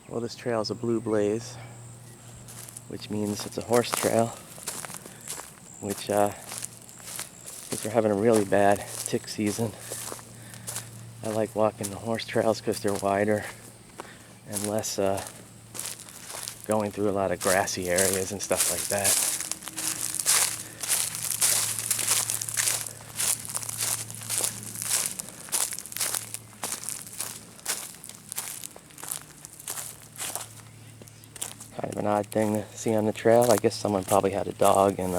Well, this trail is a blue blaze, which means it's a horse trail, which since we're having a really bad tick season, I like walking the horse trails because they're wider and less going through a lot of grassy areas and stuff like that. Kind of an odd thing to see on the trail. I guess someone probably had a dog and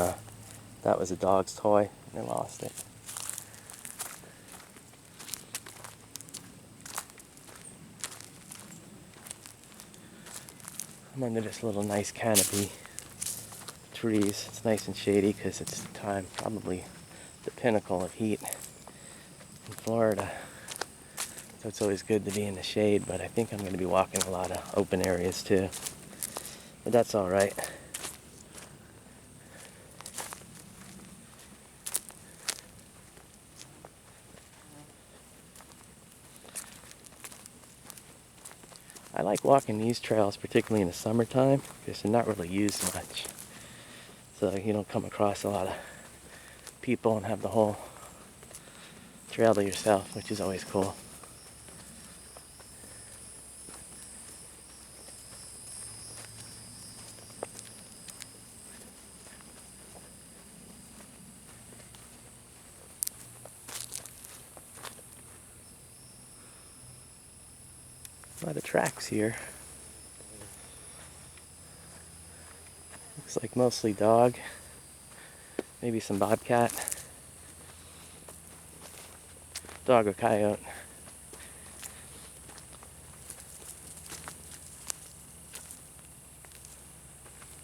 that was a dog's toy and they lost it. I'm under this little nice canopy trees. It's nice and shady because it's probably the pinnacle of heat in Florida. So it's always good to be in the shade, but I think I'm going to be walking a lot of open areas too. But that's all right. I like walking these trails, particularly in the summertime, because they're not really used much. So you don't come across a lot of people and have the whole trail to yourself, which is always cool. A lot of tracks here. Looks like mostly dog, maybe some bobcat, dog or coyote.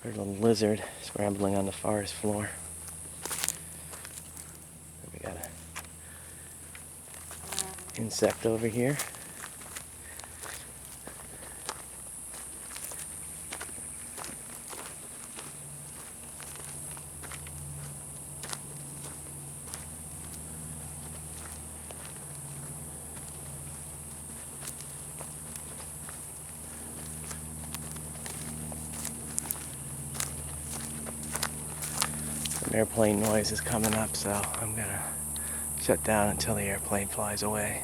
There's a little lizard scrambling on the forest floor. We got an insect over here. An airplane noise is coming up, so I'm gonna shut down until the airplane flies away.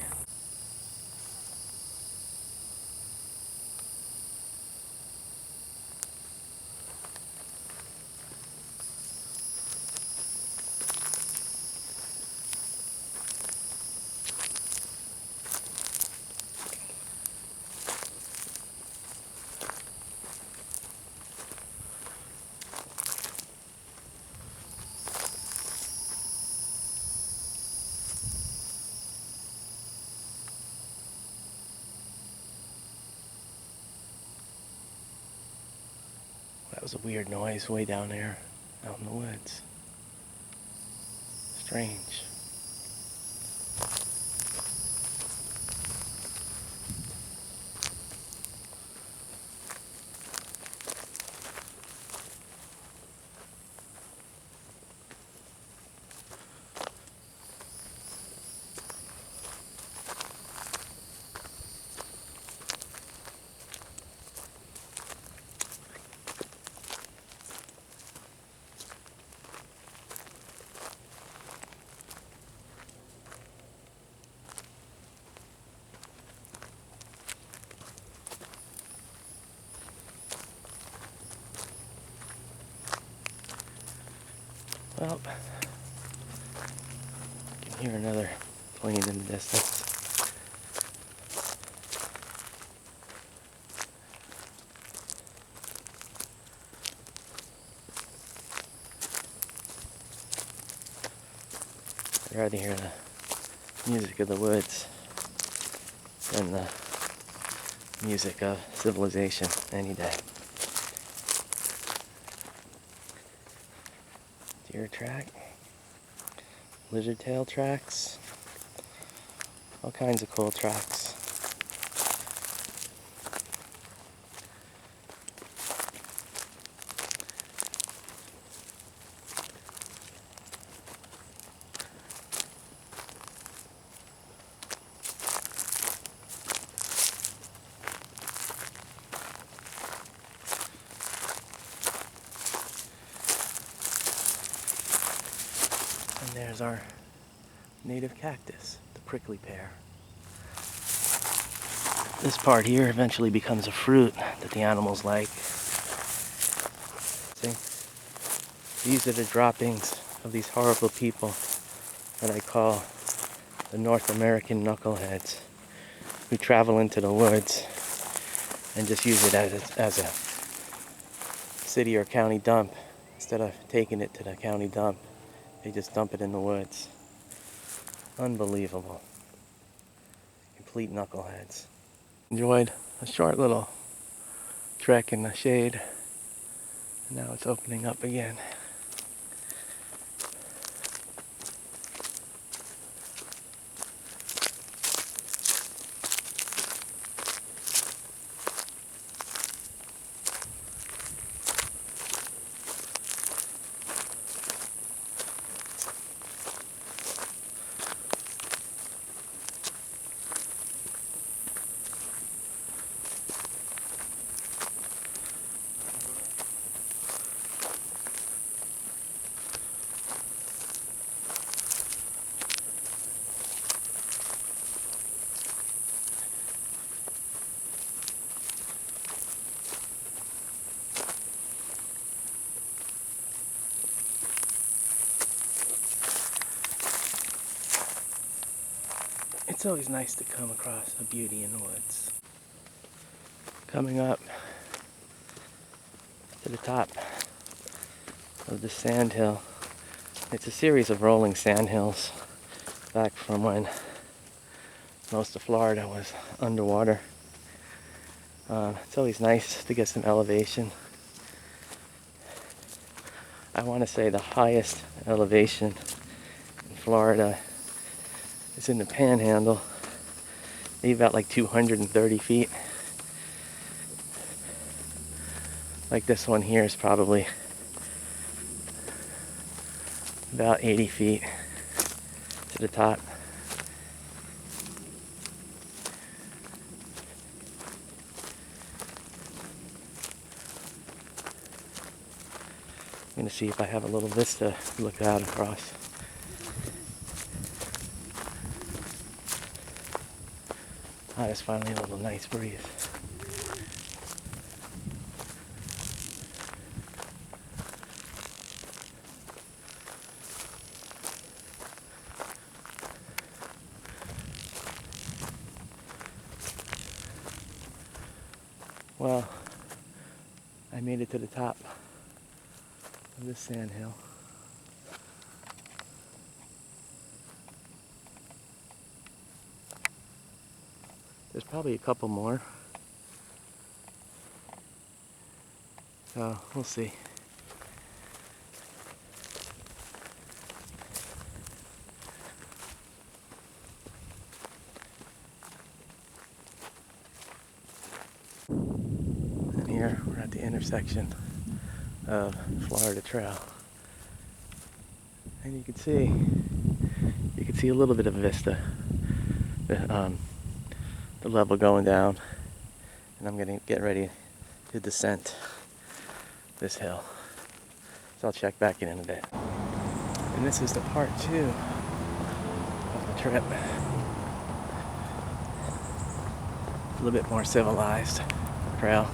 That was a weird noise way down there, out in the woods. Strange. Well, I can hear another plane in the distance. I'd rather hear the music of the woods than the music of civilization any day. Deer track, lizard tail tracks, all kinds of cool tracks. And there's our native cactus, the prickly pear. This part here eventually becomes a fruit that the animals like. See? These are the droppings of these horrible people that I call the North American knuckleheads, who travel into the woods and just use it as a city or county dump. Instead of taking it to the county dump, they just dump it in the woods. Unbelievable. Complete knuckleheads. Enjoyed a short little trek in the shade. And now it's opening up again. It's always nice to come across a beauty in the woods. Coming up to the top of the sand hill. It's a series of rolling sand hills back from when most of Florida was underwater. It's always nice to get some elevation. I want to say the highest elevation in Florida is in the Panhandle, maybe about like 230 feet. Like this one here is probably about 80 feet to the top. I'm gonna see if I have a little vista to look out across. Ah, there's finally a little nice breeze. Well, I made it to the top of this sand hill. There's probably a couple more. So we'll see. And here we're at the intersection of Florida Trail. And you can see a little bit of a vista. The level going down, and I'm gonna get ready to descend this hill. So I'll check back in a bit. And this is the part 2 of the trip. A little bit more civilized trail.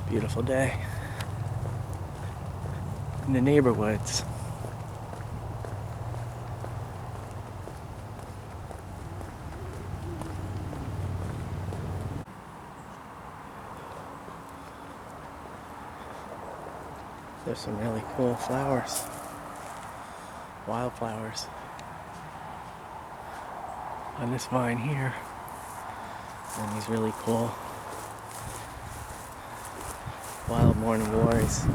Beautiful day in the neighborhoods. There's some really cool flowers, wildflowers on this vine here. And these really cool wild morning glories.